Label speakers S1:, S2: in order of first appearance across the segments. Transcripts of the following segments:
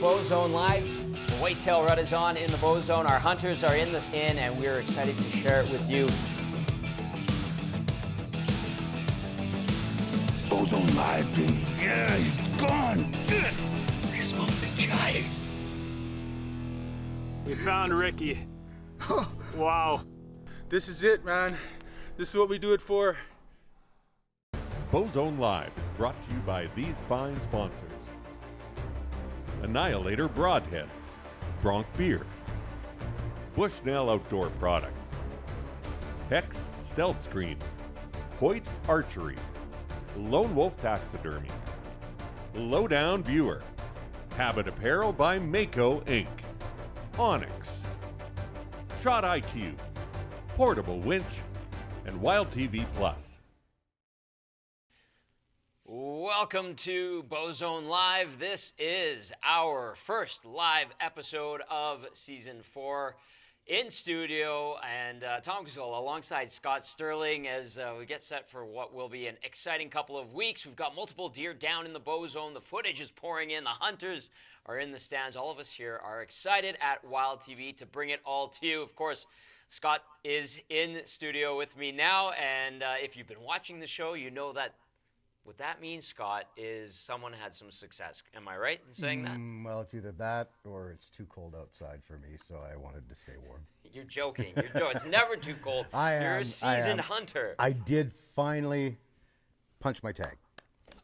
S1: Bowzone Live. The Whitetail Rut is on in the Bowzone. Our hunters are in the stand, and we're excited to share it with you.
S2: Bowzone Live, baby. Yeah, he's gone. I smoked the giant.
S3: We found Ricky. Wow. This is it, man. This is what we do it for.
S4: Bowzone Live is brought to you by these fine sponsors. Annihilator Broadheads, Bronc Beer, Bushnell Outdoor Products, Hex Stealth Screen, Hoyt Archery, Lone Wolf Taxidermy, Lowdown Viewer, Habit Apparel by Mako Inc., Onyx, Shot IQ, Portable Winch, and Wild TV Plus.
S1: Welcome to Bowzone Live. This is our first live episode of Season 4 in studio. And Tom Gazzola alongside Scott Stirling as we get set for what will be an exciting couple of weeks. We've got multiple deer down in the Bowzone. The footage is pouring in. The hunters are in the stands. All of us here are excited at Wild TV to bring it all to you. Of course, Scott is in studio with me now. And if you've been watching the show, you know that what that means, Scott, is someone had some success. Am I right in saying that?
S5: Well, it's either that or it's too cold outside for me, so I wanted to stay warm.
S1: You're joking. It's never too cold. You're a seasoned hunter.
S5: I did finally punch my tag.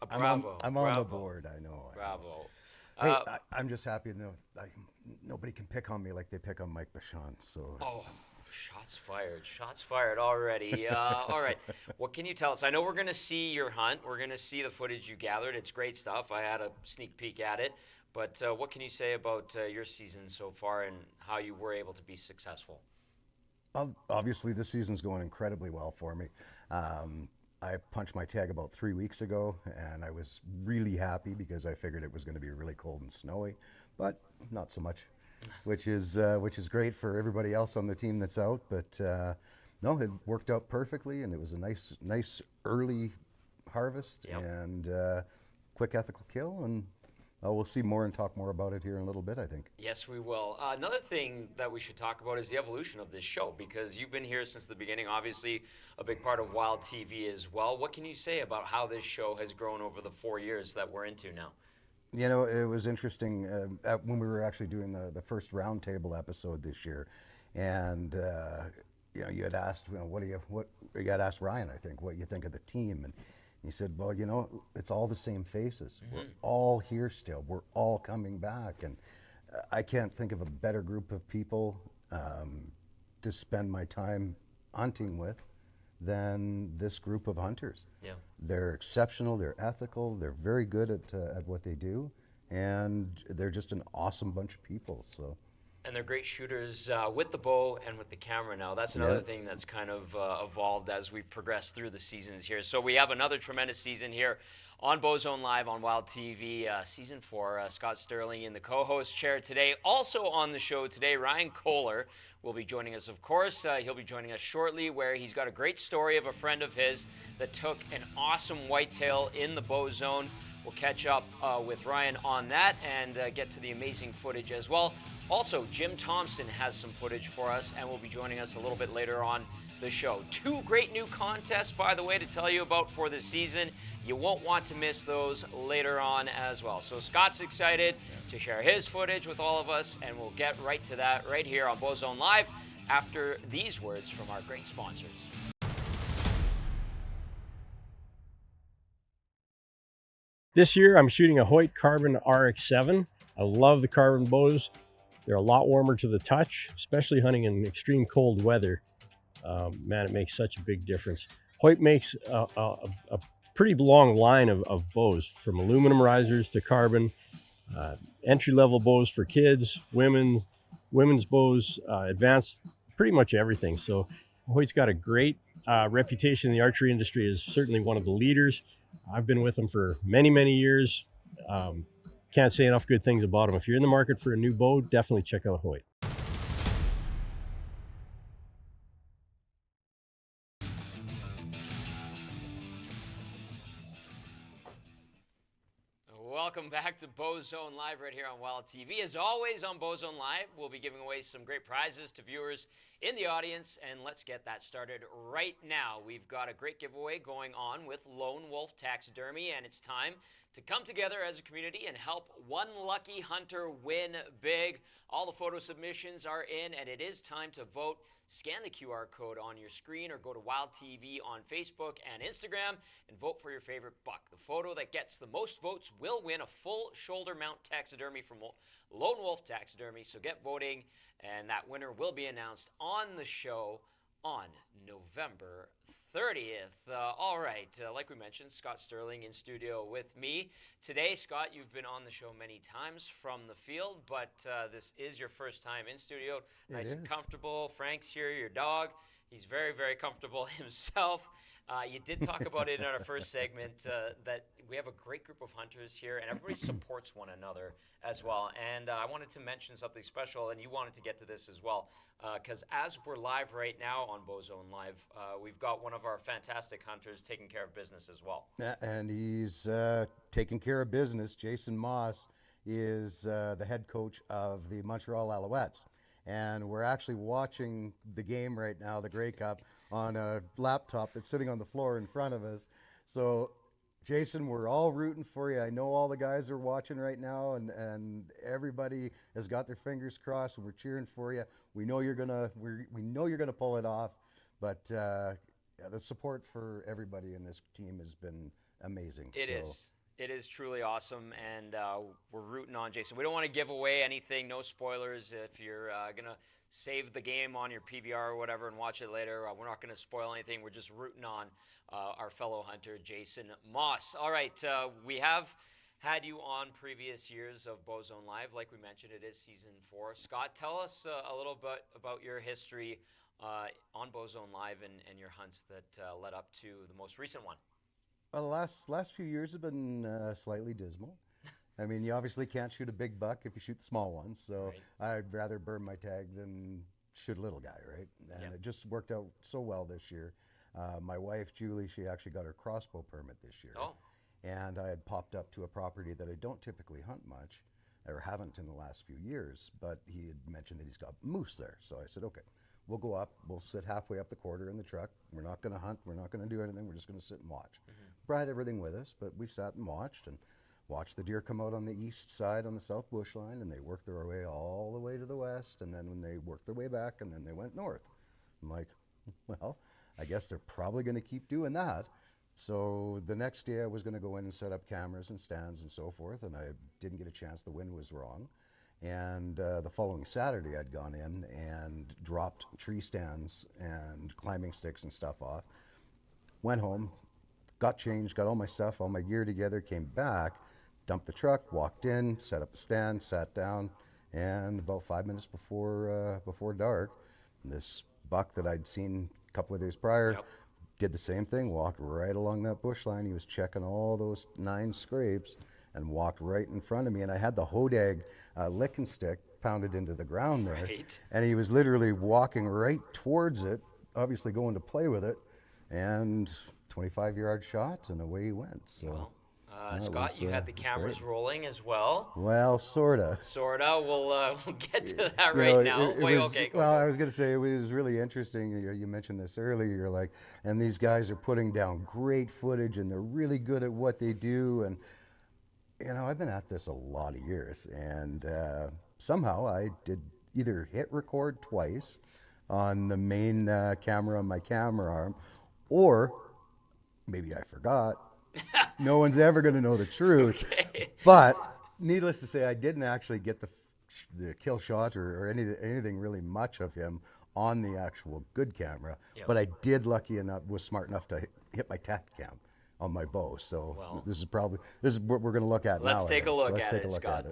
S1: Bravo.
S5: I'm on the board, I know.
S1: Bravo.
S5: Hey, I'm just happy to know nobody can pick on me like they pick on Mike Bachand. So.
S1: Oh, shots fired. Shots fired already. All right. What can you tell us? I know we're going to see your hunt. We're going to see the footage you gathered. It's great stuff. I had a sneak peek at it. But what can you say about your season so far and how you were able to be successful?
S5: Obviously, this season's going incredibly well for me. I punched my tag about 3 weeks ago, and I was really happy because I figured it was going to be really cold and snowy, but not so much, which is great for everybody else on the team that's out. But no, it worked out perfectly, and it was a nice early harvest. Yep. And quick ethical kill, and we'll see more and talk more about it here in a little bit, I think.
S1: Yes, we will. Another thing that we should talk about is the evolution of this show, because you've been here since the beginning, obviously a big part of Wild TV as well. What can you say about how this show has grown over the 4 years that we're into now?
S5: You know, it was interesting when we were actually doing the first roundtable episode this year, and you had asked, you had asked Ryan, I think, what you think of the team, and he said, well, it's all the same faces. Mm-hmm. We're all here still. We're all coming back. And I can't think of a better group of people to spend my time hunting with than this group of hunters. Yeah. They're exceptional. They're ethical. They're very good at what they do. And they're just an awesome bunch of people. So.
S1: And they're great shooters with the bow and with the camera now. That's another thing that's kind of evolved as we've progressed through the seasons here. So we have another tremendous season here on Bowzone Live on Wild TV, Season 4. Scott Stirling in the co-host chair today. Also on the show today, Ryan Kohler will be joining us, of course. He'll be joining us shortly, where he's got a great story of a friend of his that took an awesome whitetail in the Bowzone. We'll catch up with Ryan on that and get to the amazing footage as well. Also, Jim Thompson has some footage for us and will be joining us a little bit later on the show. 2 great new contests, by the way, to tell you about for this season. You won't want to miss those later on as well. So Scott's excited to share his footage with all of us, and we'll get right to that right here on Bowzone Live after these words from our great sponsors.
S6: This year, I'm shooting a Hoyt Carbon RX-7. I love the carbon bows. They're a lot warmer to the touch, especially hunting in extreme cold weather. Man, it makes such a big difference. Hoyt makes a pretty long line of bows, from aluminum risers to carbon, entry-level bows for kids, women's bows, advanced, pretty much everything. So Hoyt's got a great reputation in the archery industry, is certainly one of the leaders. I've been with them for many, many years. Can't say enough good things about them. If you're in the market for a new bow, definitely check out Hoyt.
S1: welcome back to Bowzone Live right here on Wild TV. As always on Bowzone Live, we'll be giving away some great prizes to viewers in the audience, and let's get that started right now. We've got a great giveaway going on with Lone Wolf Taxidermy, and it's time to come together as a community and help one lucky hunter win big. All the photo submissions are in, and it is time to vote. Scan the QR code on your screen or go to Wild TV on Facebook and Instagram and vote for your favorite buck. The photo that gets the most votes will win a full shoulder mount taxidermy from Lone Wolf Taxidermy. So get voting, and that winner will be announced on the show on November 30th. All right, like we mentioned, Scott Stirling in studio with me. Today, Scott, you've been on the show many times from the field, but this is your first time in studio. Nice and comfortable. Frank's here, your dog. He's very, very comfortable himself. You did talk about it in our first segment that we have a great group of hunters here, and everybody supports one another as well. And I wanted to mention something special, and you wanted to get to this as well, because as we're live right now on Bowzone Live, we've got one of our fantastic hunters taking care of business as well.
S5: Yeah, and he's taking care of business. Jason Moss is the head coach of the Montreal Alouettes. And we're actually watching the game right now, the Grey Cup, on a laptop that's sitting on the floor in front of us. So, Jason, we're all rooting for you. I know all the guys are watching right now, and everybody has got their fingers crossed, and we're cheering for you. We know you're gonna pull it off. But yeah, the support for everybody in this team has been amazing.
S1: It is truly awesome, and we're rooting on Jason. We don't want to give away anything, no spoilers. If you're going to save the game on your PVR or whatever and watch it later, we're not going to spoil anything. We're just rooting on our fellow hunter, Jason Moss. All right, we have had you on previous years of Bowzone Live. Like we mentioned, it is season 4. Scott, tell us a little bit about your history on Bowzone Live and your hunts that led up to the most recent one.
S5: Well, the last few years have been slightly dismal. I mean, you obviously can't shoot a big buck if you shoot the small ones, so right. I'd rather burn my tag than shoot a little guy, right? And it just worked out so well this year. My wife, Julie, she actually got her crossbow permit this year.
S1: Oh.
S5: And I had popped up to a property that I don't typically hunt much, or haven't in the last few years, but he had mentioned that he's got moose there. So I said, okay, we'll go up, we'll sit halfway up the quarter in the truck. We're not going to hunt, we're not going to do anything, we're just going to sit and watch. Brought everything with us, but we sat and watched the deer come out on the east side on the south bush line, and they worked their way all the way to the west, and then when they worked their way back, and then they went north. I'm like, well, I guess they're probably going to keep doing that. So the next day I was going to go in and set up cameras and stands and so forth, and I didn't get a chance. The wind was wrong. And the following Saturday I'd gone in and dropped tree stands and climbing sticks and stuff off. Went home, got changed, got all my stuff, all my gear together, came back, dumped the truck, walked in, set up the stand, sat down, and about 5 minutes before dark, this buck that I'd seen a couple of days prior did the same thing, walked right along that bush line. He was checking all those 9 scrapes and walked right in front of me. And I had the hodag licking stick pounded into the ground there.
S1: Right.
S5: And he was literally walking right towards it, obviously going to play with it, and 25-yard shot, and away he went. So,
S1: Scott, you had the cameras rolling as well.
S5: Well, sorta.
S1: We'll get to that right now.
S5: I was going to say, it was really interesting. You mentioned this earlier. You're like, and these guys are putting down great footage, and they're really good at what they do. And, you know, I've been at this a lot of years, and somehow I did either hit record twice on the main camera on my camera arm, or maybe I forgot. No one's ever going to know the truth. But needless to say, I didn't actually get the kill shot or anything really much of him on the actual good camera. But I did, was smart enough to hit my tack cam on my bow. So this is what we're going to look at now.
S1: Let's take a look at it, Scott.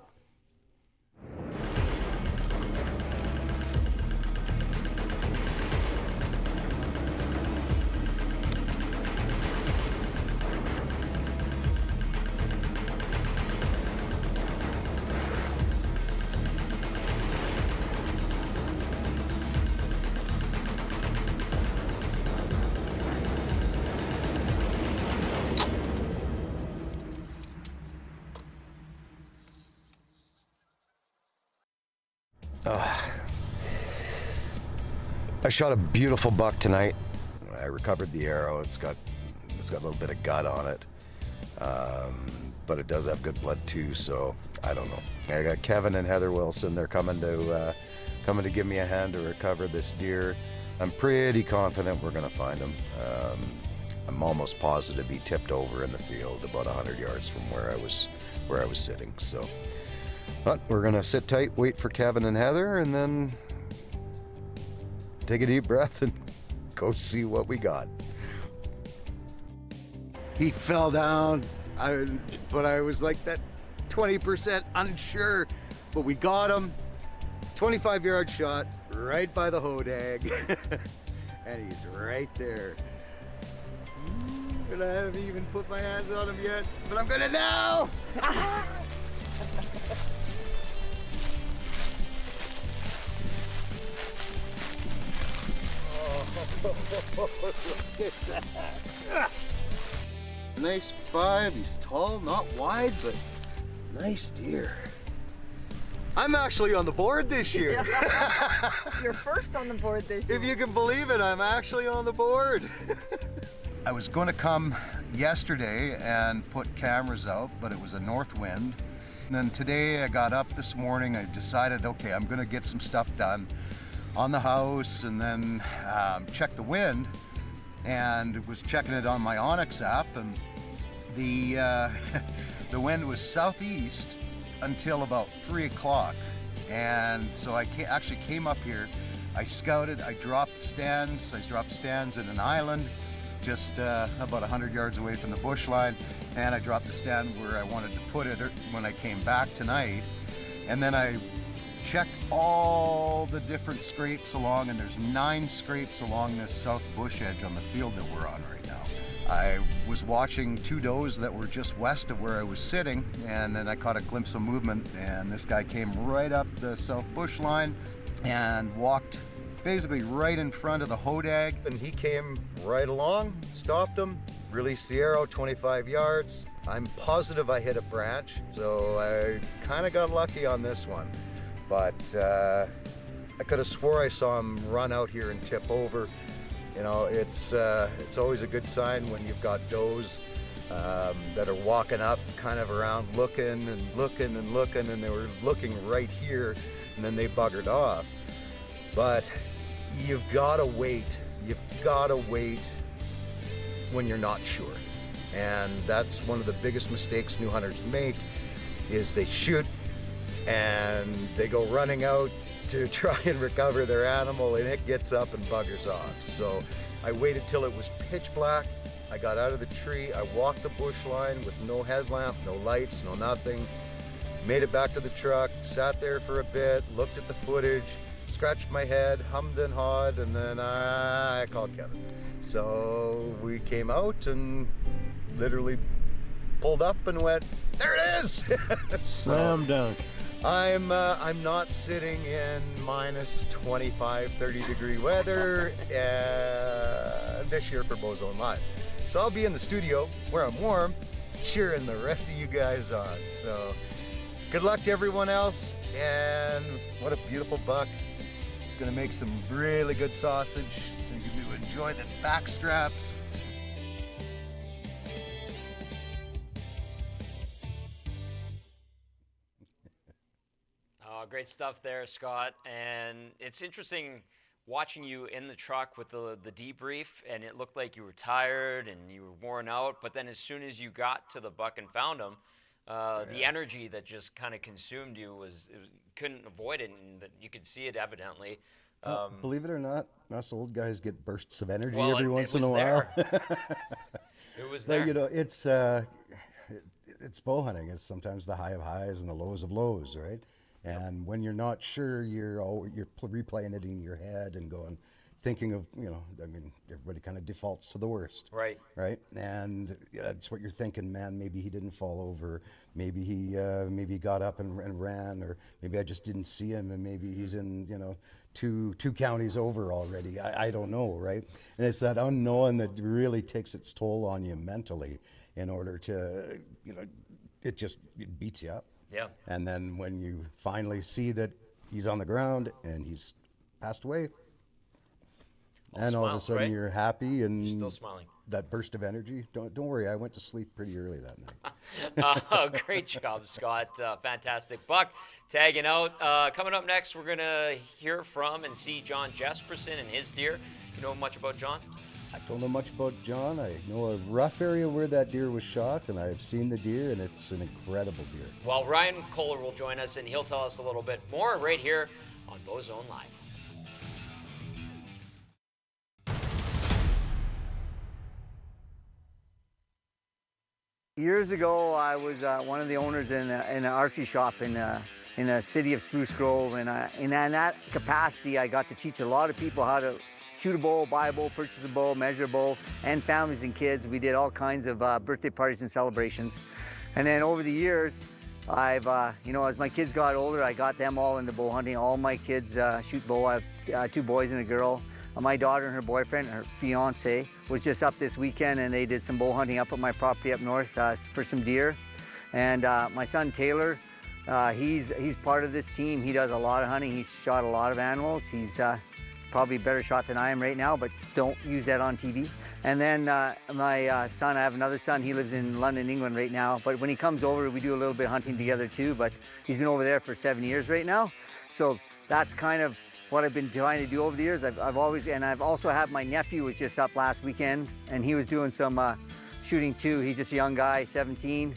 S5: I shot a beautiful buck tonight. I recovered the arrow. It's got a little bit of gut on it, but it does have good blood too. So I don't know. I got Kevin and Heather Wilson. They're coming to give me a hand to recover this deer. I'm pretty confident we're gonna find him. I'm almost positive he tipped over in the field about 100 yards from where I was sitting. So, but we're gonna sit tight, wait for Kevin and Heather, and then take a deep breath and go see what we got. He fell down, but I was like that 20% unsure, but we got him. 25-yard shot right by the hodag, and he's right there. And I haven't even put my hands on him yet, but I'm gonna now! Look at that. Nice 5. He's tall, not wide, but nice deer. I'm actually on the board this year.
S7: You're first on the board this year.
S5: If you can believe it, I'm actually on the board. I was going to come yesterday and put cameras out, but it was a north wind. And then today I got up this morning, I decided, okay, I'm going to get some stuff done on the house, and then check the wind, and was checking it on my Onyx app, and the wind was southeast until about 3 o'clock. And so I actually came up here, I scouted, I dropped stands in an island just about 100 yards away from the bush line, and I dropped the stand where I wanted to put it when I came back tonight. And then I checked all the different scrapes along, and there's 9 scrapes along this south bush edge on the field that we're on right now. I was watching 2 does that were just west of where I was sitting, and then I caught a glimpse of movement, and this guy came right up the south bush line and walked basically right in front of the hodag, and he came right along, stopped him, released the arrow 25 yards. I'm positive I hit a branch, so I kind of got lucky on this one. But I could have swore I saw him run out here and tip over. You know, it's always a good sign when you've got does that are walking up, kind of around, looking and looking and looking, and they were looking right here, and then they buggered off. But you've got to wait. You've got to wait when you're not sure, and that's one of the biggest mistakes new hunters make. Is they shoot and they go running out to try and recover their animal, and it gets up and buggers off. So I waited till it was pitch black. I got out of the tree, I walked the bush line with no headlamp, no lights, no nothing. Made it back to the truck, sat there for a bit, looked at the footage, scratched my head, hummed and hawed, and then I called Kevin. So we came out and literally pulled up and went, there it is!
S6: Slam dunk.
S5: I'm not sitting in minus 25, 30 degree weather this year for Bowzone Live. So I'll be in the studio where I'm warm, cheering the rest of you guys on. So good luck to everyone else, and what a beautiful buck. It's gonna make some really good sausage. You can enjoy the back straps.
S1: Great stuff there, Scott. And it's interesting watching you in the truck with the debrief, and it looked like you were tired and you were worn out. But then as soon as you got to the buck and found him, the energy that just kind of consumed you couldn't avoid it, and that you could see it evidently.
S5: Believe it or not, us old guys get bursts of energy
S1: Well,
S5: every once in a
S1: there.
S5: while.
S1: It was
S5: But,
S1: there.
S5: you know, it's bow hunting. It's sometimes the high of highs and the lows of lows, right? And when you're not sure, you're replaying it in your head and thinking of, you know, I mean, everybody kind of defaults to the worst.
S1: Right.
S5: Right. And that's what you're thinking, man, maybe he didn't fall over. Maybe he got up and ran, or maybe I just didn't see him, and maybe he's in, you know, two counties over already. I don't know. Right. And it's that unknown that really takes its toll on you mentally in order to, you know, it beats you up.
S1: Yeah.
S5: And then when you finally see that he's on the ground and he's passed away.
S1: All
S5: and all of a
S1: smiles,
S5: sudden
S1: right?
S5: you're happy and
S1: Still smiling.
S5: that burst of energy. Don't worry, I went to sleep pretty early that night.
S1: Great job, Scott. Fantastic. Buck, tagging out. Coming up next, we're going to hear from and see John Jesperson and his deer. You know much about John?
S5: I don't know much about John. I know a rough area where that deer was shot, and I've seen the deer, and it's an incredible deer.
S1: Well, Ryan Kohler will join us, and he'll tell us a little bit more right here on Bowzone Live.
S8: Years ago, I was one of the owners in an archery shop in the city of Spruce Grove, and in that capacity, I got to teach a lot of people how to shoot a bow, buy a bow, purchase a bow, measure a bow, and families and kids. We did all kinds of birthday parties and celebrations. And then over the years, I've, as my kids got older, I got them all into bow hunting. All my kids shoot bow. I have 2 boys and a girl. My daughter and her boyfriend, her fiance, was just up this weekend, and they did some bow hunting up at my property up north for some deer. And my son Taylor, he's part of this team. He does a lot of hunting. He's shot a lot of animals. He's probably a better shot than I am right now, but don't use that on TV. And then my son, I have another son. He lives in London, England right now. But when he comes over, we do a little bit of hunting together too. But he's been over there for 7 years right now. So that's kind of what I've been trying to do over the years. I've also had my nephew was just up last weekend, and he was doing some shooting too. He's just a young guy, 17,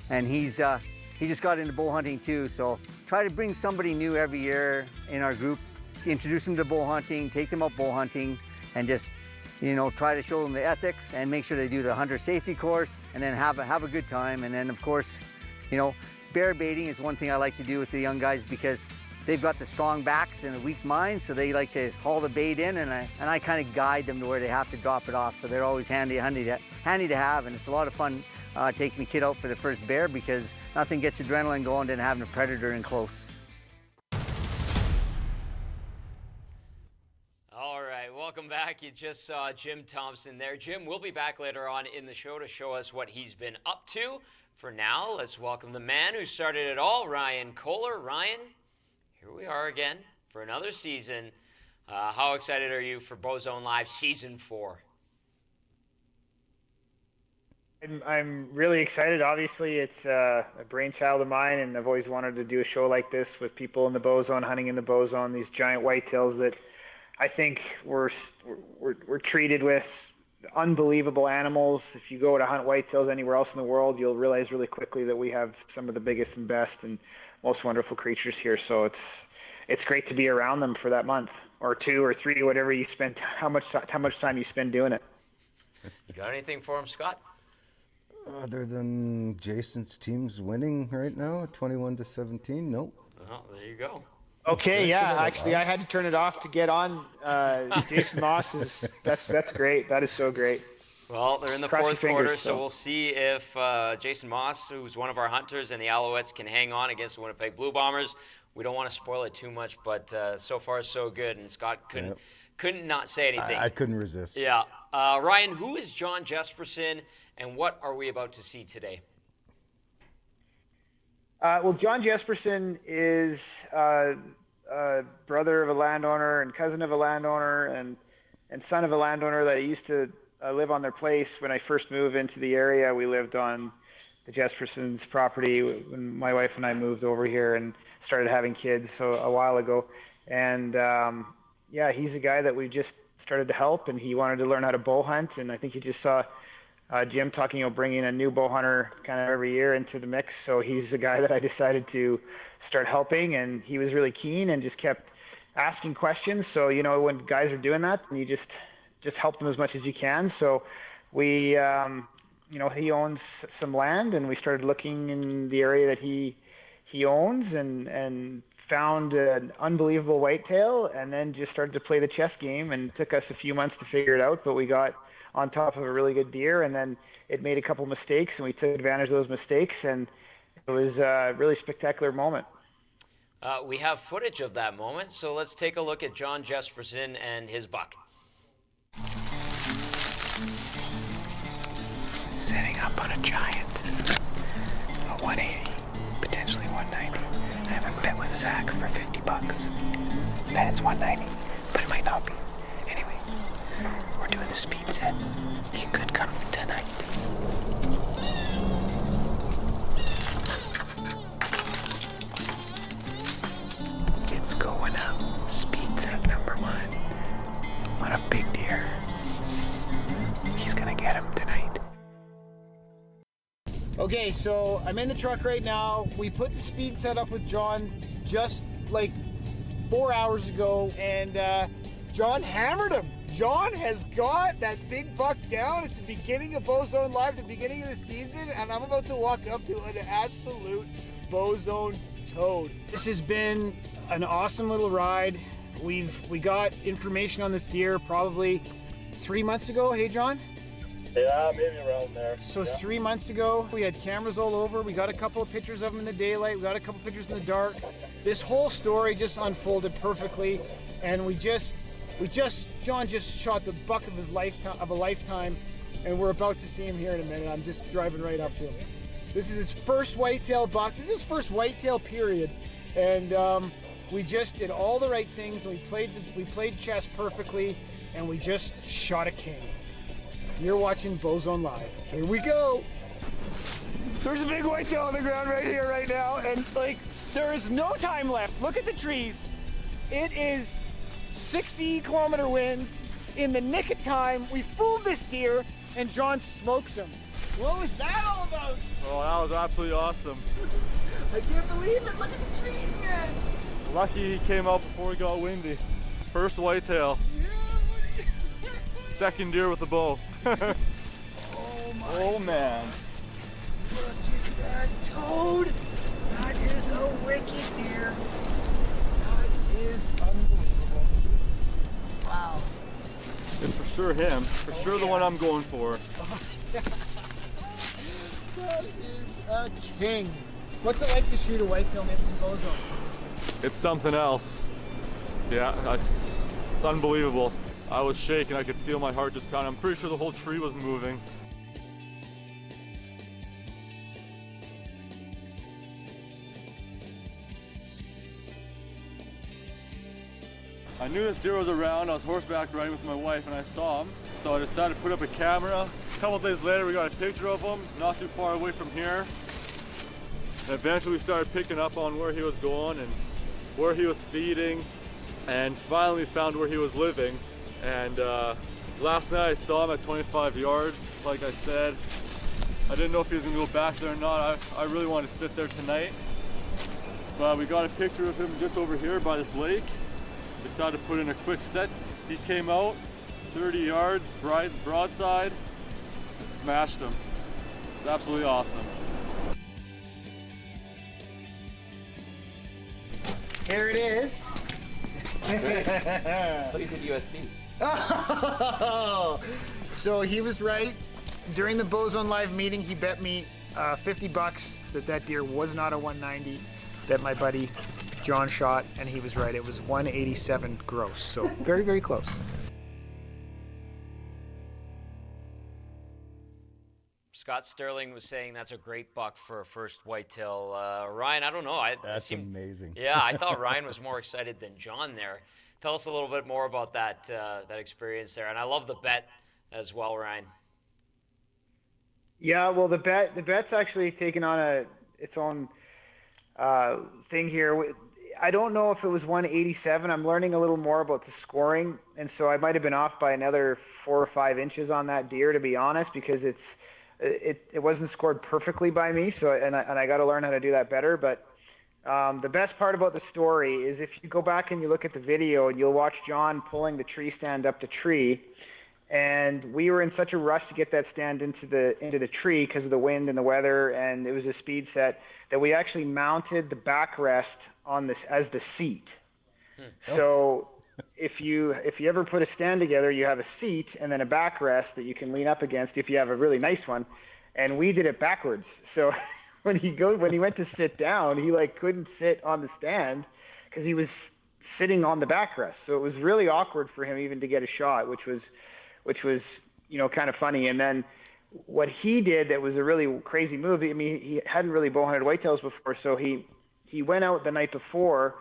S8: and he just got into bow hunting too. So try to bring somebody new every year in our group, introduce them to bow hunting, take them up bow hunting, and just try to show them the ethics and make sure they do the hunter safety course, and then have a good time. And then of course, bear baiting is one thing I like to do with the young guys, because they've got the strong backs and the weak minds, so they like to haul the bait in, and I kind of guide them to where they have to drop it off. So they're always handy to have, and it's a lot of fun taking the kid out for the first bear, because nothing gets adrenaline going than having a predator in close.
S1: All right, welcome back. You just saw Jim Thompson there. Jim will be back later on in the show to show us what he's been up to. For now, let's welcome the man who started it all, Ryan Kohler. Ryan, here we are again for another season. How excited are you for Bowzone Live Season 4?
S9: I'm really excited. Obviously, it's a brainchild of mine, and I've always wanted to do a show like this with people in the Bowzone, hunting in the Bowzone, these giant whitetails that I think we're treated with unbelievable animals. If you go to hunt whitetails anywhere else in the world, you'll realize really quickly that we have some of the biggest and best and most wonderful creatures here. So it's great to be around them for that month or 2 or 3, whatever you spend, how much time you spend doing it.
S1: You got anything for him, Scott?
S5: Other than Jason's team's winning right now, 21-17, nope.
S1: Well, there you go.
S9: Okay, yeah, actually I had to turn it off to get on. Jason Moss that's great. That is so great.
S1: Well, they're in the fourth quarter, so we'll see if Jason Moss, who's one of our hunters, and the Alouettes can hang on against the Winnipeg Blue Bombers. We don't want to spoil it too much, but so far so good, and Scott couldn't not say anything.
S5: I couldn't resist.
S1: Yeah. Ryan, who is John Jesperson, and what are we about to see today?
S9: Well, John Jesperson is brother of a landowner and cousin of a landowner and son of a landowner that I used to live on their place. When I first moved into the area, we lived on the Jesperson's property when my wife and I moved over here and started having kids a while ago. And he's a guy that we just started to help, and he wanted to learn how to bow hunt. And I think you just saw Jim talking about bringing a new bow hunter kind of every year into the mix. So he's the guy that I decided to start helping, and he was really keen and just kept asking questions. So, when guys are doing that, you just help them as much as you can. So we, he owns some land, and we started looking in the area that he owns and found an unbelievable whitetail, and then just started to play the chess game, and it took us a few months to figure it out, but we got on top of a really good deer, and then it made a couple mistakes, and we took advantage of those mistakes, and it was a really spectacular moment.
S1: We have footage of that moment, so let's take a look at John Jesperson and his buck.
S2: Setting up on a giant, a 180, potentially 190. I haven't met with a
S10: sack for 50 bucks. Then it's 190, but it might not be. Anyway, we're doing the speed set. He could come tonight. It's going up. Speed set number 1 on a big deer. He's gonna get him tonight.
S11: Okay, so I'm in the truck right now. We put the speed set up with John just like 4 hours ago, and John hammered him. John has got that big buck down. It's the beginning of Bowzone Live, the beginning of the season, and I'm about to walk up to an absolute Bowzone toad. This has been an awesome little ride. We got information on this deer probably 3 months ago. Hey, John?
S12: Yeah, maybe around there.
S11: So 3 months ago, we had cameras all over. We got a couple of pictures of him in the daylight. We got a couple of pictures in the dark. This whole story just unfolded perfectly, and John just shot the buck of a lifetime, and we're about to see him here in a minute. I'm just driving right up to him. This is his first whitetail buck. This is his first whitetail period, and we just did all the right things. We played chess perfectly, and we just shot a king. You're watching Bowzone Live. Here we go. There's a big whitetail on the ground right here, right now, and like there is no time left. Look at the trees. It is 60-kilometer winds in the nick of time. We fooled this deer, and John smokes him. What was that all about?
S12: Oh, that was absolutely awesome.
S11: I can't believe it. Look at the trees, man.
S12: Lucky he came out before it got windy. First whitetail. Second deer with the bow.
S11: Oh man. Look at that toad. That is a wicked deer. That is unbelievable. Wow.
S12: It's for sure him. For sure the one I'm going for.
S11: That is a king. What's it like to shoot a whitetail in Edmonton Bowzone?
S12: It's something else. Yeah, it's unbelievable. I was shaking, I could feel my heart just pounding. I'm pretty sure the whole tree was moving. I knew this deer was around. I was horseback riding with my wife and I saw him. So I decided to put up a camera. A couple days later we got a picture of him, not too far away from here. And eventually we started picking up on where he was going and where he was feeding, and finally found where he was living. And last night I saw him at 25 yards, like I said. I didn't know if he was gonna go back there or not. I really wanted to sit there tonight. But we got a picture of him just over here by this lake. Decided to put in a quick set. He came out 30 yards, broadside, smashed him. It's absolutely awesome.
S11: Here it is.
S1: He's at USD.
S11: Oh, so he was right. During the Bowzone Live meeting, he bet me 50 bucks that deer was not a 190 that my buddy John shot, and he was right. It was 187 gross, so very, very close.
S1: Scott Stirling was saying that's a great buck for a first whitetail. Ryan, I don't know.
S5: That's amazing.
S1: Yeah, I thought Ryan was more excited than John there. Tell us a little bit more about that experience there. And I love the bet as well, Ryan.
S9: Yeah, well, the bet's actually taken on its own thing here. I don't know if it was 187. I'm learning a little more about the scoring, and so I might have been off by another 4 or 5 inches on that deer, to be honest, because it wasn't scored perfectly by me. So and I got to learn how to do that better. But the best part about the story is if you go back and you look at the video, and you'll watch John pulling the tree stand up the tree. And we were in such a rush to get that stand into the tree because of the wind and the weather, and it was a speed set, that we actually mounted the backrest on this as the seat. So if you ever put a stand together, you have a seat and then a backrest that you can lean up against if you have a really nice one. And we did it backwards. So when he went to sit down, he couldn't sit on the stand because he was sitting on the backrest. So it was really awkward for him even to get a shot, which was kind of funny. And then what he did that was a really crazy move. I mean, he hadn't really bow hunted whitetails before, so he he went out the night before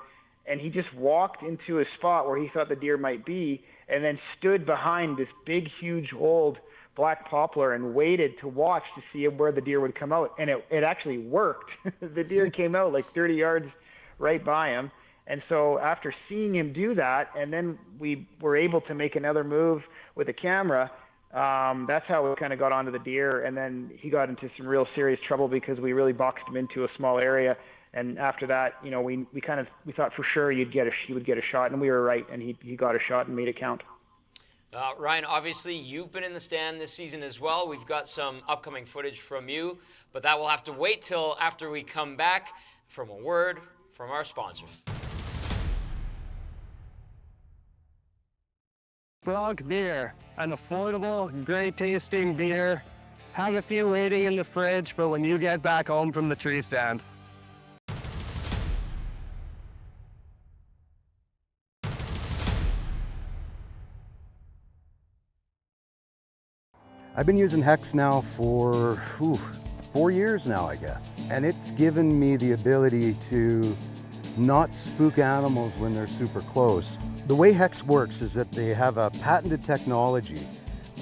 S9: and he just walked into a spot where he thought the deer might be, and then stood behind this big, huge, old black poplar and waited to watch to see where the deer would come out. And it actually worked. The deer came out like 30 yards right by him. And so after seeing him do that, and then we were able to make another move with the camera, that's how we kind of got onto the deer. And then he got into some real serious trouble because we really boxed him into a small area. And after that, you know, we thought for sure he would get a shot, and we were right, and he got a shot and made it count.
S1: Ryan, obviously you've been in the stand this season as well. We've got some upcoming footage from you, but that will have to wait till after we come back from a word from our sponsor.
S13: Bronc beer, an affordable, great tasting beer. Have a few waiting in the fridge, but when you get back home from the tree stand.
S5: I've been using Hex now for 4 years now, I guess. And it's given me the ability to not spook animals when they're super close. The way Hex works is that they have a patented technology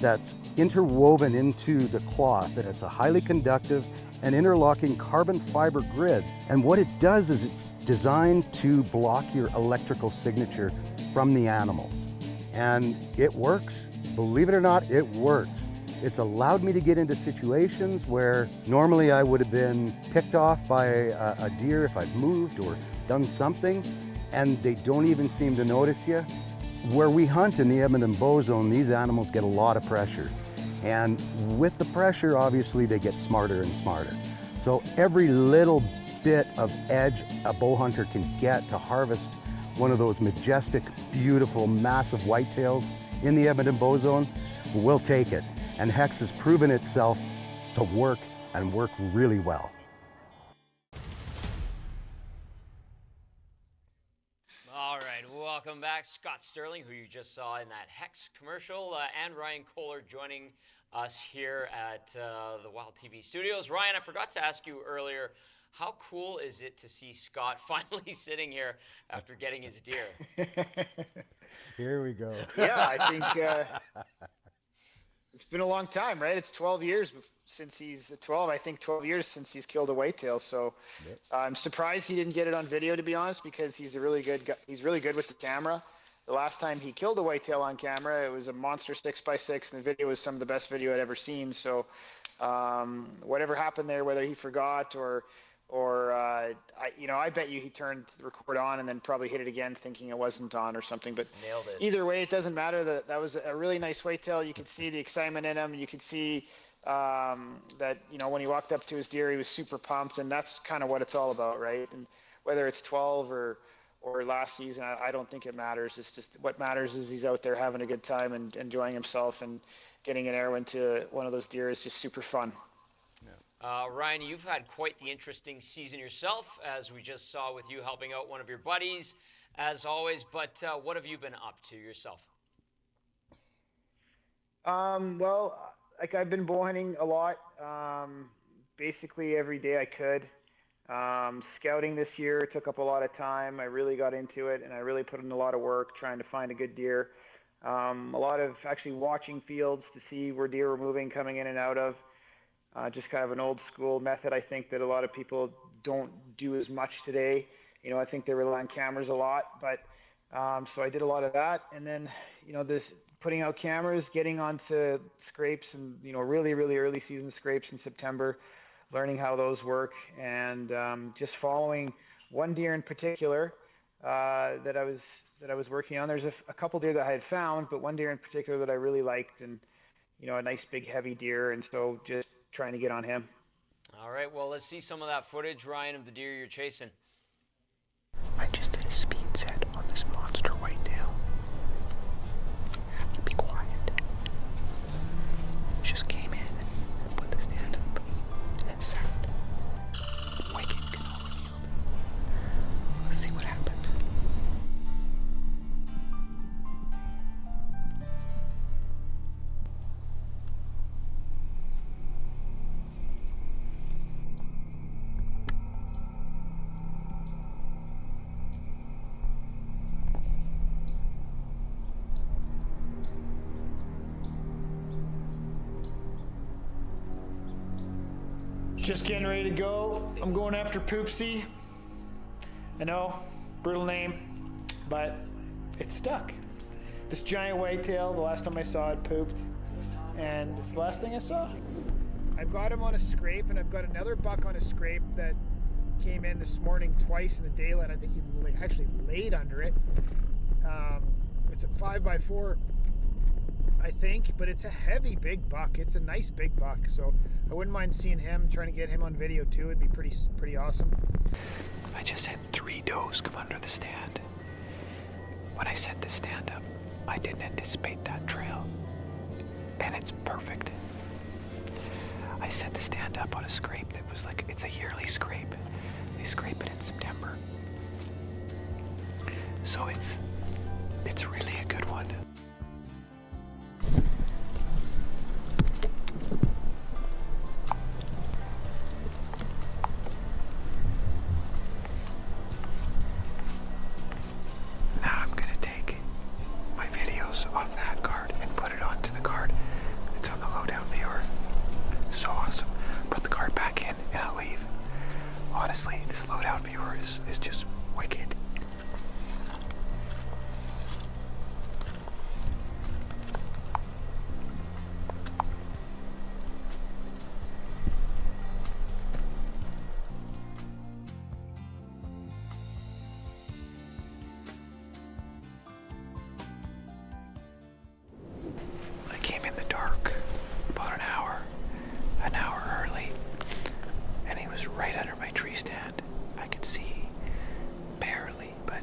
S5: that's interwoven into the cloth, and it's a highly conductive and interlocking carbon fiber grid. And what it does is it's designed to block your electrical signature from the animals. And it works. Believe it or not, it works. It's allowed me to get into situations where normally I would have been picked off by a deer if I'd moved or done something, and they don't even seem to notice you. Where we hunt in the Edmonton Bowzone, these animals get a lot of pressure. And with the pressure, obviously, they get smarter and smarter. So every little bit of edge a bow hunter can get to harvest one of those majestic, beautiful, massive whitetails in the Edmonton Bowzone, we'll take it. And Hex has proven itself to work and work really well.
S1: All right, welcome back. Scott Stirling, who you just saw in that Hex commercial, and Ryan Kohler joining us here at the Wild TV studios. Ryan, I forgot to ask you earlier, how cool is it to see Scott finally sitting here after getting his deer?
S5: Here we go.
S9: Yeah, I think it's been a long time, right? It's 12 years since he's 12. I think 12 years since he's killed a whitetail. So I'm surprised he didn't get it on video, to be honest, because he's a really good guy. He's really good with the camera. The last time he killed a whitetail on camera, it was a monster 6x6, and the video was some of the best video I'd ever seen. So whatever happened there, whether he forgot or I bet you he turned the record on and then probably hit it again thinking it wasn't on or something. But
S1: nailed it.
S9: Either way, it doesn't matter. That was a really nice whitetail. You could see the excitement in him. You could see that, you know, when he walked up to his deer, he was super pumped, and that's kind of what it's all about, right? And whether it's 12 or last season, I don't think it matters. It's just what matters is he's out there having a good time and enjoying himself, and getting an arrow into one of those deer is just super fun.
S1: Ryan, you've had quite the interesting season yourself, as we just saw with you helping out one of your buddies, as always. But what have you been up to yourself?
S9: Well, like I've been bow hunting a lot, basically every day I could. Scouting this year took up a lot of time. I really got into it, and I really put in a lot of work trying to find a good deer. A lot of actually watching fields to see where deer were moving, coming in and out of. Just kind of an old school method, I think, that a lot of people don't do as much today. You know, I think they rely on cameras a lot, but so I did a lot of that. And then, you know, this putting out cameras, getting onto scrapes, and, you know, really, really early season scrapes in September, learning how those work, and just following one deer in particular that I was working on. There's a couple deer that I had found, but one deer in particular that I really liked, and, you know, a nice big heavy deer, and so just trying to get on him.
S1: All right, well, let's see some of that footage, Ryan, of the deer you're chasing.
S10: I just did a speed set on this monster whitetail. Be quiet. Just came in and put the stand up and sat. Wicked canola field. Let's see what happens.
S11: Just getting ready to go. I'm going after Poopsie. I know, brutal name, but it's stuck. This giant whitetail, the last time I saw it, pooped, and it's the last thing I saw. I've got him on a scrape, and I've got another buck on a scrape that came in this morning twice in the daylight. I think he actually laid under it. It's a 5x4, I think, but it's a heavy big buck. It's a nice big buck, so I wouldn't mind seeing him, trying to get him on video too. It'd be pretty awesome.
S10: I just had 3 does come under the stand. When I set the stand up, I didn't anticipate that trail, and it's perfect. I set the stand up on a scrape that was like, it's a yearly scrape. They scrape it in September. So it's really a good one. Now I'm gonna take my videos off that card and put it onto the card that's on the Lowdown Viewer. So awesome. Put the card back in and I'll leave. Honestly, this Lowdown Viewer is just wicked. I came in the dark about an hour early, and he was right under my tree stand. I could see barely, but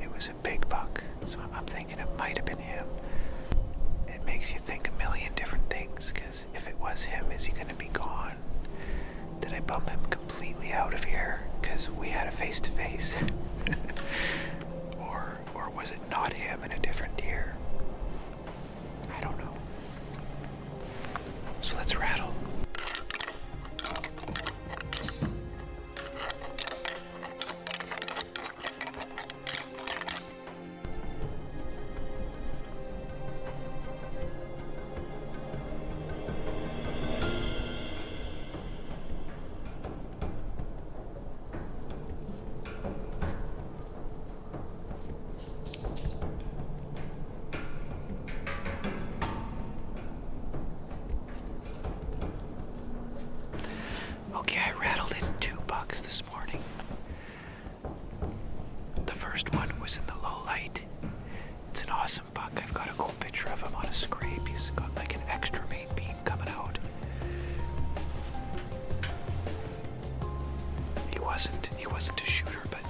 S10: it was a big buck, so I'm thinking it might have been him. It makes you think a million different things, because if it was him, is he going to be gone? Did I bump him completely out of here because we had a face-to-face? or was it not him and a different deer? I don't know. So let's rattle. Okay, I rattled in 2 bucks this morning. The first one was in the low light. It's an awesome buck. I've got a cool picture of him on a scrape. He's got like an extra main beam coming out. He wasn't a shooter, but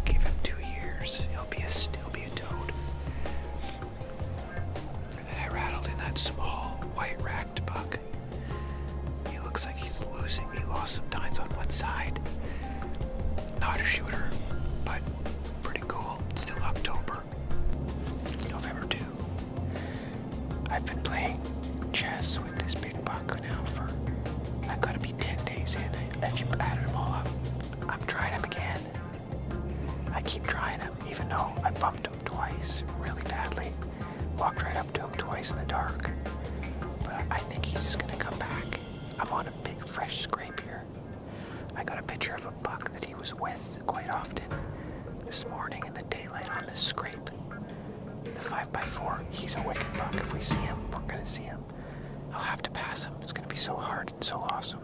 S10: give him 2 years. He'll be a toad. And then I rattled in that small white racked buck. He looks like he's losing. He lost some tines on one side. Not a shooter, but pretty cool. It's still October. November 2. I've been playing chess with this big buck now for, I gotta be 10 days in. If you added them all up, I'm trying him again. I keep trying him, even though I bumped him twice really badly. Walked right up to him twice in the dark. But I think he's just gonna come back. I'm on a big fresh scrape here. I got a picture of a buck that he was with quite often this morning in the daylight on this scrape. The 5x4, he's a wicked buck. If we see him, we're gonna see him. I'll have to pass him. It's gonna be so hard and so awesome.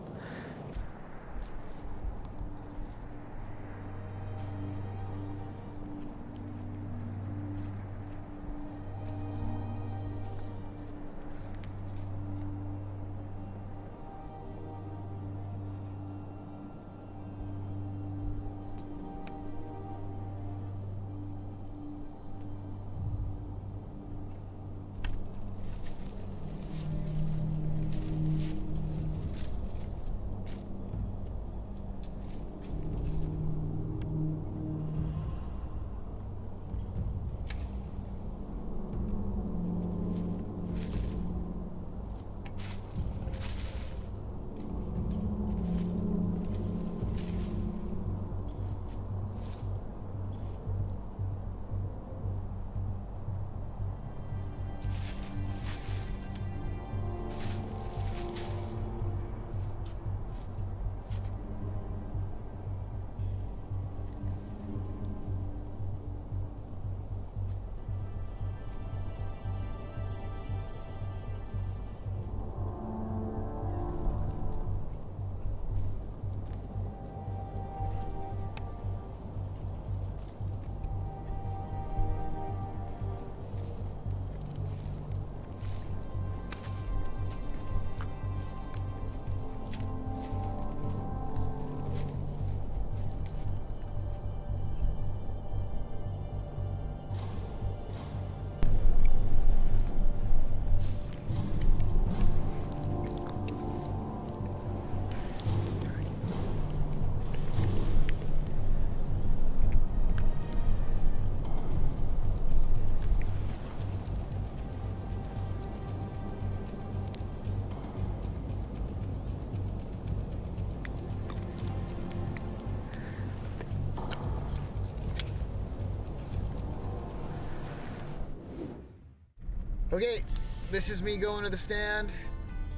S11: Okay, this is me going to the stand.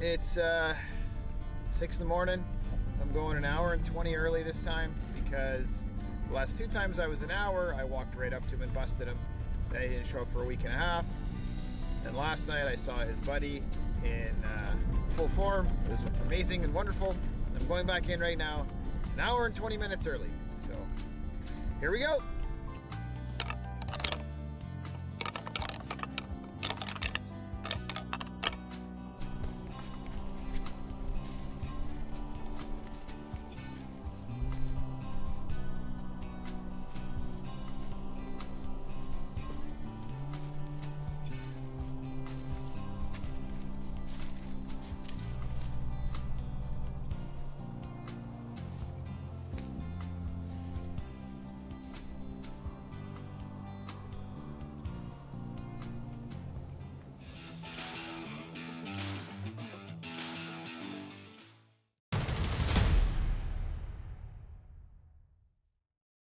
S11: It's 6 in the morning. I'm going an hour and 20 early this time because the last 2 times I was an hour, I walked right up to him and busted him. Then he didn't show up for a week and a half. And last night I saw his buddy in full form. It was amazing and wonderful. I'm going back in right now, an hour and 20 minutes early. So here we go.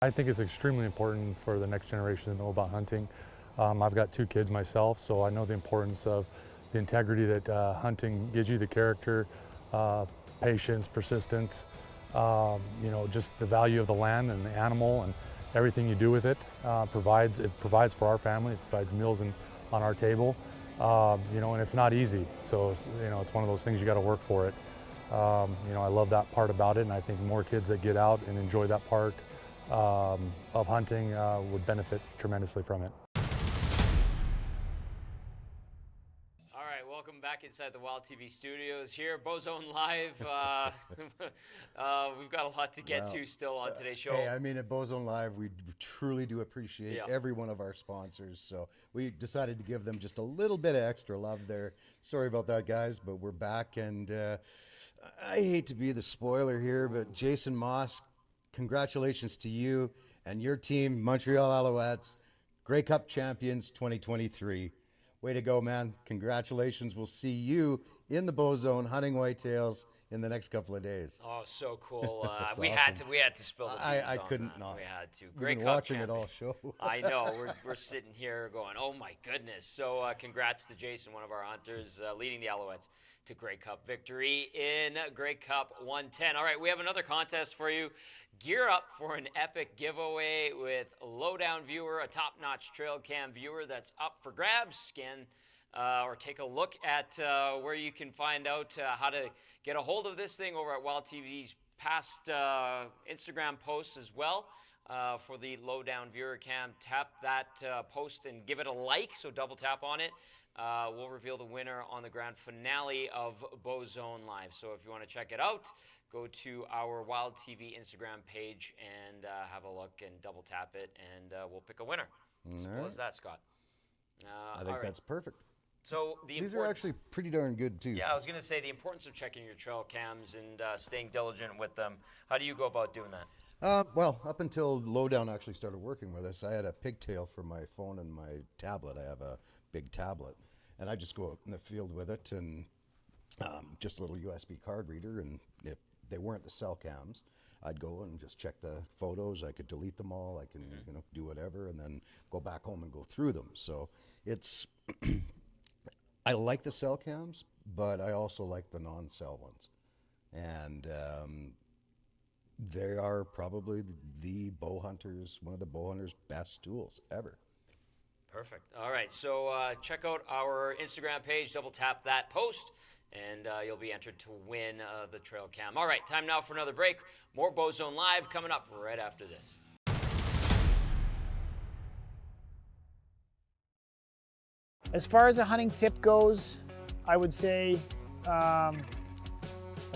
S12: I think it's extremely important for the next generation to know about hunting. I've got 2 kids myself, so I know the importance of the integrity that hunting gives you, the character, patience, persistence, you know, just the value of the land and the animal and everything you do with it. It provides for our family, it provides meals on our table, you know, and it's not easy. So, you know, it's one of those things you got to work for it. You know, I love that part about it, and I think more kids that get out and enjoy that part of hunting would benefit tremendously from it.
S1: All right, welcome back inside the Wild TV studios here, Bowzone Live. We've got a lot to get to still on today's show.
S5: Hey, I mean, at Bowzone Live, we truly do appreciate every one of our sponsors. So we decided to give them just a little bit of extra love there. Sorry about that, guys, but we're back. And I hate to be the spoiler here, but Jason Moss, congratulations to you and your team, Montreal Alouettes, Grey Cup champions 2023. Way to go, man. Congratulations. We'll see you in the Bowzone hunting whitetails in the next couple of days.
S1: Oh, so cool.
S5: We
S1: had to spill the beans
S5: I
S1: on
S5: couldn't
S1: that.
S5: not.
S1: We had to.
S5: We've
S1: Great
S5: been
S1: Cup
S5: watching
S1: champion.
S5: it all show.
S1: I know. We're sitting here going, oh my goodness. So congrats to Jason, one of our hunters, leading the Alouettes to Grey Cup victory in Grey Cup 110. All right, we have another contest for you. Gear up for an epic giveaway with Lowdown Viewer, a top-notch trail cam viewer that's up for grabs. Scan or take a look at where you can find out how to get a hold of this thing over at Wild TV's past Instagram posts as well. For the Lowdown Viewer cam, tap that post and give it a like, so double tap on it. We'll reveal the winner on the grand finale of Bowzone Live. So if you want to check it out, go to our Wild TV Instagram page and have a look and double tap it, and we'll pick a winner. Simple as that, Scott.
S5: I think that's perfect.
S1: So
S5: these are actually pretty darn good too.
S1: Yeah, I was going to say the importance of checking your trail cams and staying diligent with them. How do you go about doing that?
S5: Well, up until Lowdown actually started working with us, I had a pigtail for my phone and my tablet. I have a big tablet, and I just go out in the field with it and just a little USB card reader. And if they weren't the cell cams, I'd go and just check the photos. I could delete them all. I can do whatever, and then go back home and go through them. So it's I like the cell cams, but I also like the non-cell ones, and they are probably the bow hunters, one of the bow hunters' best tools ever.
S1: Perfect. All right, so check out our Instagram page, double tap that post, and you'll be entered to win the trail cam. All right, time now for another break. More Bowzone Live coming up right after this.
S11: As far as a hunting tip goes, I would say a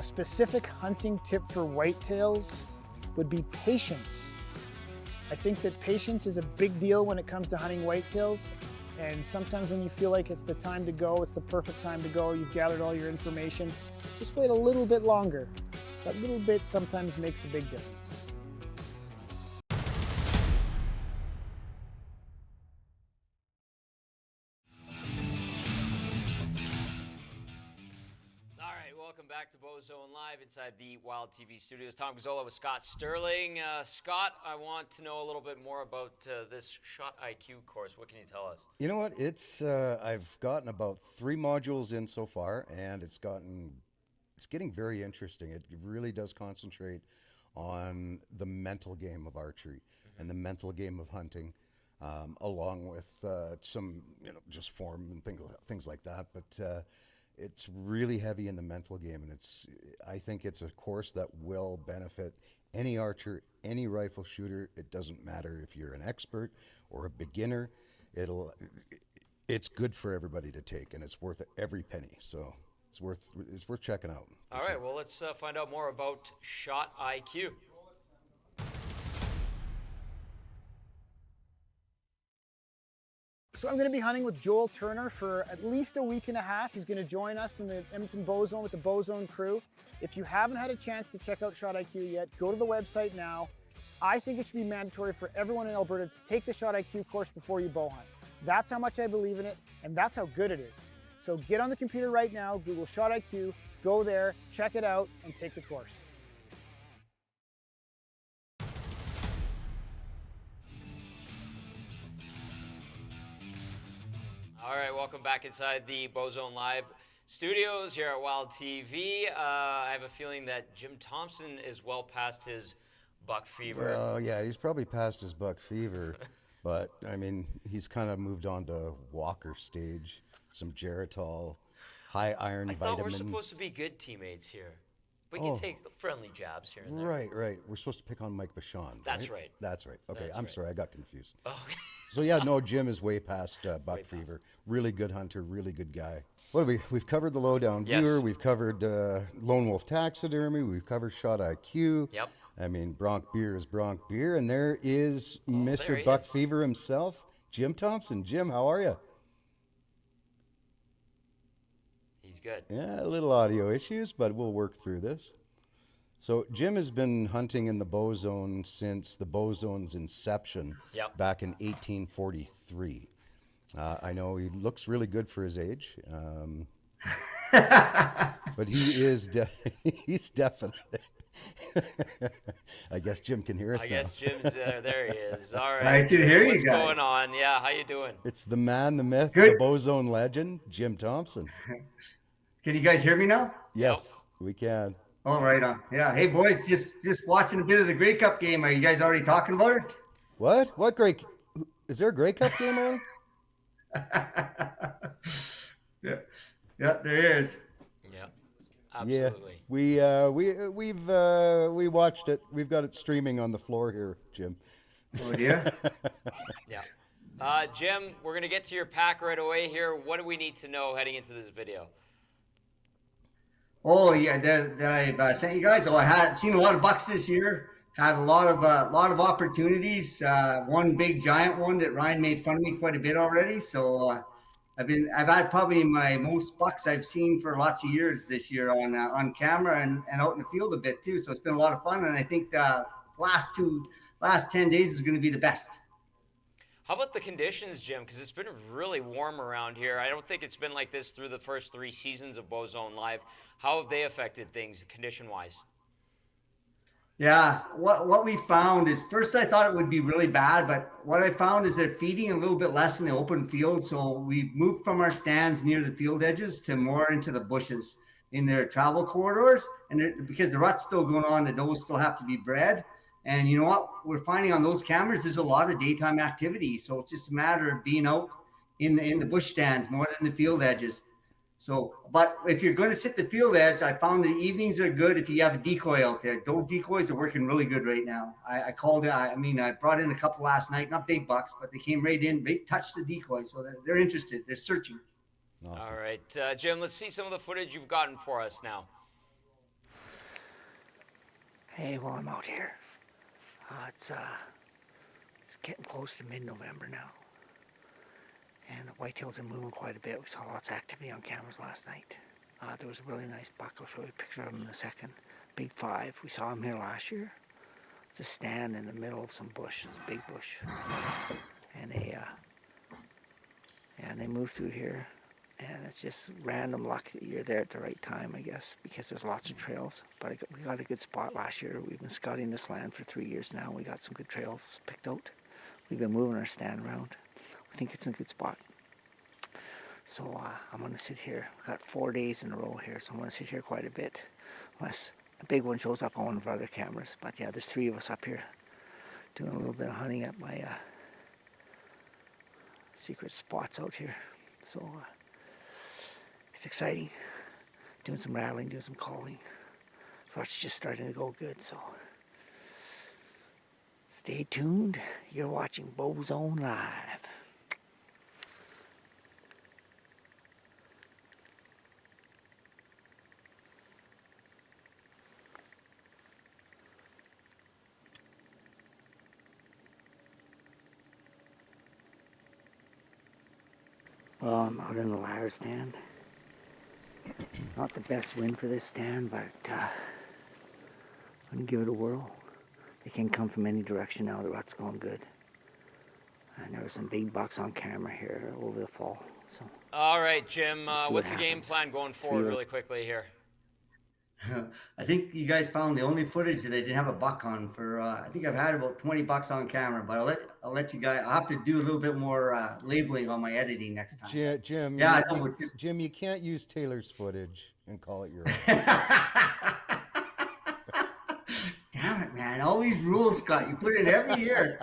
S11: specific hunting tip for whitetails would be patience. I think that patience is a big deal when it comes to hunting whitetails, and sometimes when you feel like it's the time to go, it's the perfect time to go, you've gathered all your information, just wait a little bit longer. That little bit sometimes makes a big difference.
S1: All right, welcome back to Bowzone Bowzone Live inside the Wild TV studios. Tom Gazzola with Scott Stirling. Scott, I want to know a little bit more about this Shot IQ course. What can you tell us?
S5: You know what? It's I've gotten about 3 modules in so far, and it's getting very interesting. It really does concentrate on the mental game of archery and the mental game of hunting, along with some, just form and things like that. But it's really heavy in the mental game, and I think it's a course that will benefit any archer, any rifle shooter. It doesn't matter if you're an expert or a beginner. It's good for everybody to take, and it's worth every penny. So it's worth checking out.
S1: All right, well, let's find out more about Shot IQ.
S11: So I'm going to be hunting with Joel Turner for at least a week and a half. He's going to join us in the Edmonton Bowzone with the Bowzone crew. If you haven't had a chance to check out Shot IQ yet, go to the website now. I think it should be mandatory for everyone in Alberta to take the Shot IQ course before you bow hunt. That's how much I believe in it, and that's how good it is. So get on the computer right now, Google Shot IQ, go there, check it out, and take the course.
S1: All right, welcome back inside the Bowzone Live studios here at Wild TV. I have a feeling that Jim Thompson is well past his buck fever.
S5: Well, yeah, he's probably past his buck fever, but I mean, he's kind of moved on to walker stage, some Geritol, high iron vitamins.
S1: I thought we're supposed to be good teammates here. We can take friendly jabs here and there.
S5: Right. We're supposed to pick on Mike Bachand.
S1: That's right.
S5: That's right. Okay,
S1: That's
S5: I'm
S1: right.
S5: sorry, I got confused.
S1: Oh, okay.
S5: So yeah, no, Jim is way past buck fever. Really good hunter, really good guy. What have we've covered the lowdown viewer, we've covered Lone Wolf Taxidermy, we've covered Shot IQ.
S1: Yep.
S5: I mean, Bronc Beer is Bronc Beer, and there is Mr. Buck Fever himself, Jim Thompson. Jim, how are you?
S1: He's good.
S5: Yeah, a little audio issues, but we'll work through this. So Jim has been hunting in the Bowzone since the Bowzone's inception back in 1843. I know he looks really good for his age, but he is he's definitely. I guess Jim can hear us now.
S1: I guess Jim's there. He is. All right.
S14: I can hear you guys.
S1: What's going on? Yeah, how you doing?
S5: It's the man, the myth, the Bowzone legend, Jim Thompson.
S14: Can you guys hear me now?
S5: Yes, we can.
S14: All right on. Yeah. Hey boys, just watching a bit of the Grey Cup game. Are you guys already talking about it?
S5: What? What Grey? Is there a Grey Cup game on?
S14: Yeah, there is.
S1: Yeah, absolutely.
S5: Yeah, we watched it. We've got it streaming on the floor here, Jim.
S14: Oh yeah.
S1: Yeah. Jim, we're gonna get to your pack right away here. What do we need to know heading into this video?
S14: Oh yeah, that I sent you guys. Oh, I had seen a lot of bucks this year. Had a lot of opportunities. One big giant one that Ryan made fun of me quite a bit already. So I've had probably my most bucks I've seen for lots of years this year on camera and out in the field a bit too. So it's been a lot of fun, and I think the last 10 days is going to be the best.
S1: How about the conditions, Jim? Because it's been really warm around here. I don't think it's been like this through the first 3 seasons of Bowzone Live. How have they affected things condition-wise?
S14: Yeah, what we found is, first I thought it would be really bad, but what I found is they're feeding a little bit less in the open field. So we moved from our stands near the field edges to more into the bushes in their travel corridors. And because the rut's still going on, the does still have to be bred. And you know what? We're finding on those cameras, there's a lot of daytime activity. So it's just a matter of being out in the bush stands more than the field edges. So, but if you're going to sit the field edge, I found the evenings are good if you have a decoy out there. Those decoys are working really good right now. I called it. I brought in a couple last night, not big bucks, but they came right in. They touched the decoy, so they're interested. They're searching.
S5: Awesome.
S1: All right, Jim, let's see some of the footage you've gotten for us now.
S10: Hey, well, I'm out here. It's getting close to mid-November now. And the whitetails are moving quite a bit. We saw lots of activity on cameras last night. There was a really nice buck. I'll show you a picture of him in a second. Big 5. We saw him here last year. It's a stand in the middle of some bush. It's a big bush. And they moved through here.
S15: And it's just random luck that you're there at the right time, I guess, because there's lots of trails. But we got a good spot last year. We've been scouting this land for 3 years now. We got some good trails picked out. We've been moving our stand around. We think it's in a good spot. So I'm going to sit here. We've got 4 days in a row here, so I'm going to sit here quite a bit. Unless a big one shows up on one of our other cameras. But yeah, there's 3 of us up here doing a little bit of hunting at my secret spots out here. So it's exciting. Doing some rattling, doing some calling. It's just starting to go good, so stay tuned. You're watching Bowzone Live. Well, I'm out in the ladder stand. Not the best wind for this stand, but I'm gonna give it a whirl. They can come from any direction now. The rut's going good. And there were some big bucks on camera here over the fall. So.
S1: All right, Jim, what's the game
S14: happens.
S1: plan going forward really quickly here?
S14: I think you guys found the only footage that I didn't have a buck on for. I think I've had about 20 bucks on camera, but I'll let you guys. I'll have to do a little bit more labeling on my editing next time.
S5: Jim,
S14: Yeah,
S5: Jim, you can't use Taylor's footage and call it your own.
S14: Damn it, man! All these rules, Scott. You put it every year.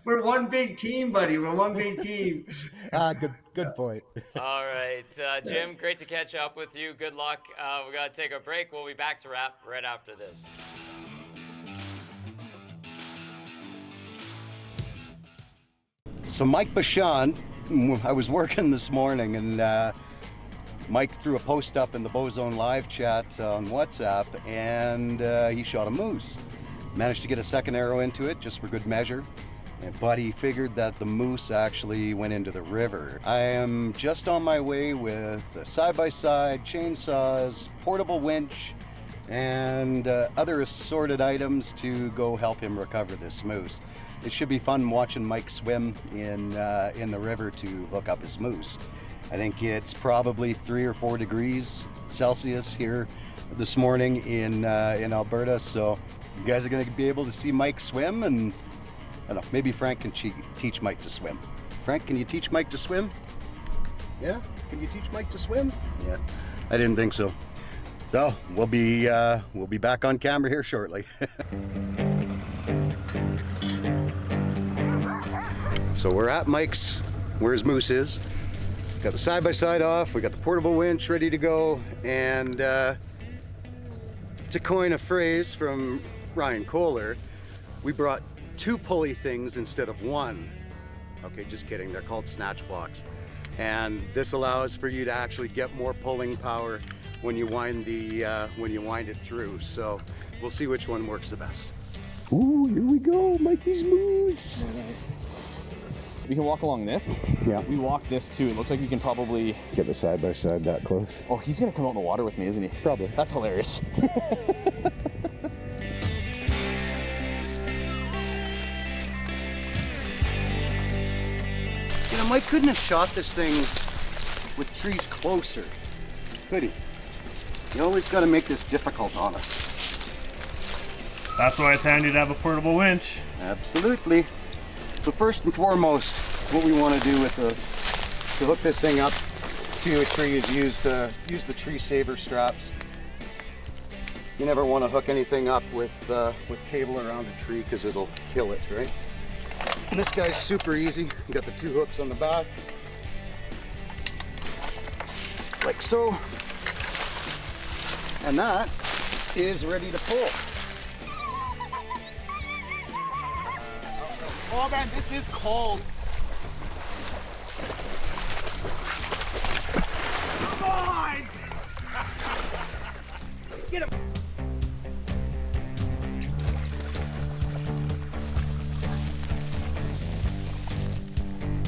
S14: We're one big team, buddy. We're one big team.
S5: Good point.
S1: All right, Jim, great to catch up with you. Good luck. We got to take a break. We'll be back to wrap right after this.
S5: So Mike Bachand, I was working this morning and Mike threw a post up in the Bowzone live chat on WhatsApp and he shot a moose. Managed to get a second arrow into it just for good measure. But he figured that the moose actually went into the river. I am just on my way with a side-by-side, chainsaws, portable winch, and other assorted items to go help him recover this moose. It should be fun watching Mike swim in the river to hook up his moose. I think it's probably 3 or 4 degrees Celsius here this morning in Alberta, so you guys are going to be able to see Mike swim, and I don't know, maybe Frank can teach Mike to swim. Frank, can you teach Mike to swim? Yeah? Can you teach Mike to swim? Yeah, I didn't think so. So we'll be back on camera here shortly. So we're at Mike's, where his moose is. Got the side-by-side off, we got the portable winch ready to go, and to coin a phrase from Ryan Kohler, we brought 2 pulley things instead of 1. Okay, just kidding, they're called snatch blocks. And this allows for you to actually get more pulling power when you wind it through. So we'll see which one works the best. Ooh, here we go, Mikey's moose.
S16: We can walk along this.
S5: Yeah.
S16: We walk this too. It looks like we can probably
S5: get the side-by-side that close.
S16: Oh, he's gonna come out in the water with me, isn't he?
S5: Probably.
S16: That's hilarious.
S5: You know, Mike couldn't have shot this thing with trees closer, could he? You always got to make this difficult on us.
S17: That's why it's handy to have a portable winch.
S5: Absolutely. So first and foremost, what we want to do with to hook this thing up to a tree is use the tree saver straps. You never want to hook anything up with cable around a tree because it'll kill it, right? And this guy's super easy. You got the 2 hooks on the back, like so, and that is ready to pull.
S11: Oh man, this is cold. Come on! Get him!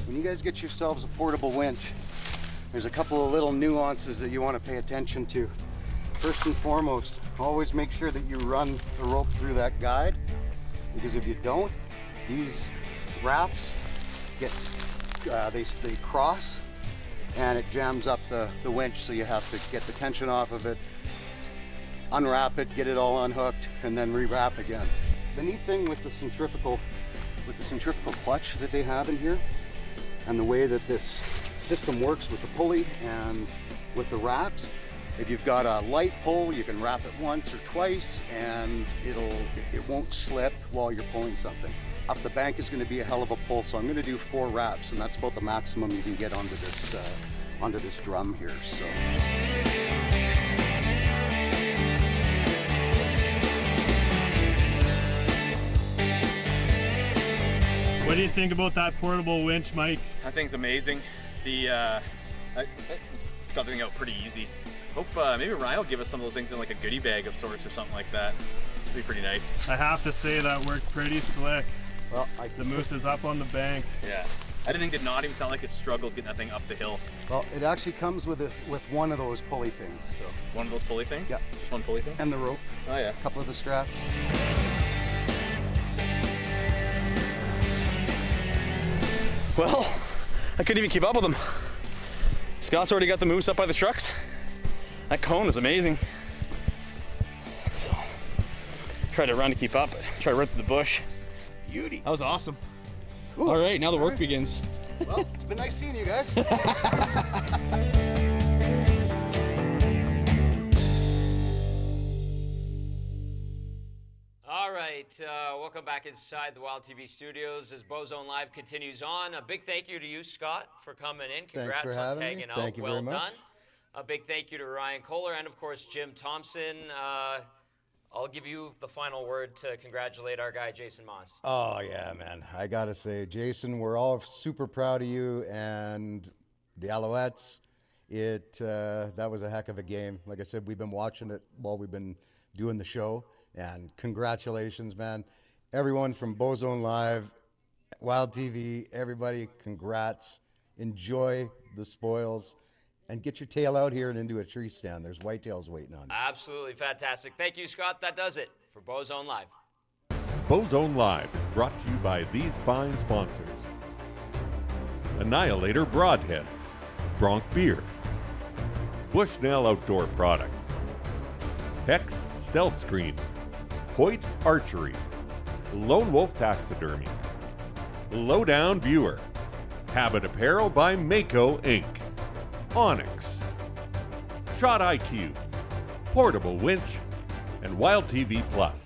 S5: When you guys get yourselves a portable winch, there's a couple of little nuances that you want to pay attention to. First and foremost, always make sure that you run the rope through that guide, because if you don't, these wraps get they cross, and it jams up the winch, so you have to get the tension off of it, unwrap it, get it all unhooked, and then rewrap again. The neat thing with the centrifugal clutch that they have in here, and the way that this system works with the pulley and with the wraps, if you've got a light pull, you can wrap it once or twice, and it won't slip while you're pulling something. Up the bank is going to be a hell of a pull, so I'm going to do 4 wraps, and that's about the maximum you can get onto this drum here. So.
S17: What do you think about that portable winch, Mike?
S16: That thing's amazing. I got the thing out pretty easy. Hope maybe Ryan will give us some of those things in like a goodie bag of sorts or something like that. It'd be pretty nice.
S17: I have to say that worked pretty slick.
S5: Well,
S17: the moose is up on the bank.
S16: Yeah. That thing did not even sound like it struggled getting that thing up the hill.
S5: Well, it actually comes with one of those pulley things. So.
S16: One of those pulley things?
S5: Yeah.
S16: Just one pulley thing?
S5: And the rope.
S16: Oh yeah.
S5: A couple of the straps.
S16: Well, I couldn't even keep up with him. Scott's already got the moose up by the trucks. That cone is amazing. So, tried to run to keep up, but tried to run through the bush. Beauty. That was awesome. Cool. All right, now the work begins.
S5: Well, it's been nice seeing you guys.
S1: All right, welcome back inside the Wild TV studios as Bowzone Live continues on. A big thank you to you, Scott, for coming in. Congrats
S5: Thanks for
S1: on
S5: having
S1: tagging
S5: me.
S1: out.
S5: Thank you
S1: well
S5: very much.
S1: done. A big thank you to Ryan Kohler and, of course, Jim Thompson. I'll give you the final word to congratulate our guy, Jason Moss.
S5: Oh, yeah, man. I got to say, Jason, we're all super proud of you and the Alouettes. That was a heck of a game. Like I said, we've been watching it while we've been doing the show. And congratulations, man. Everyone from Bowzone Live, Wild TV, everybody, congrats. Enjoy the spoils. And get your tail out here and into a tree stand. There's whitetails waiting on you.
S1: Absolutely fantastic. Thank you, Scott. That does it for Bowzone Live.
S4: Bowzone Live is brought to you by these fine sponsors. Annihilator Broadheads, Bronc Beer, Bushnell Outdoor Products, Hex Stealth Screen, Hoyt Archery, Lone Wolf Taxidermy, Lowdown Viewer, Habit Apparel by Mako Inc., Onyx, Shot IQ, Portable Winch, and Wild TV Plus.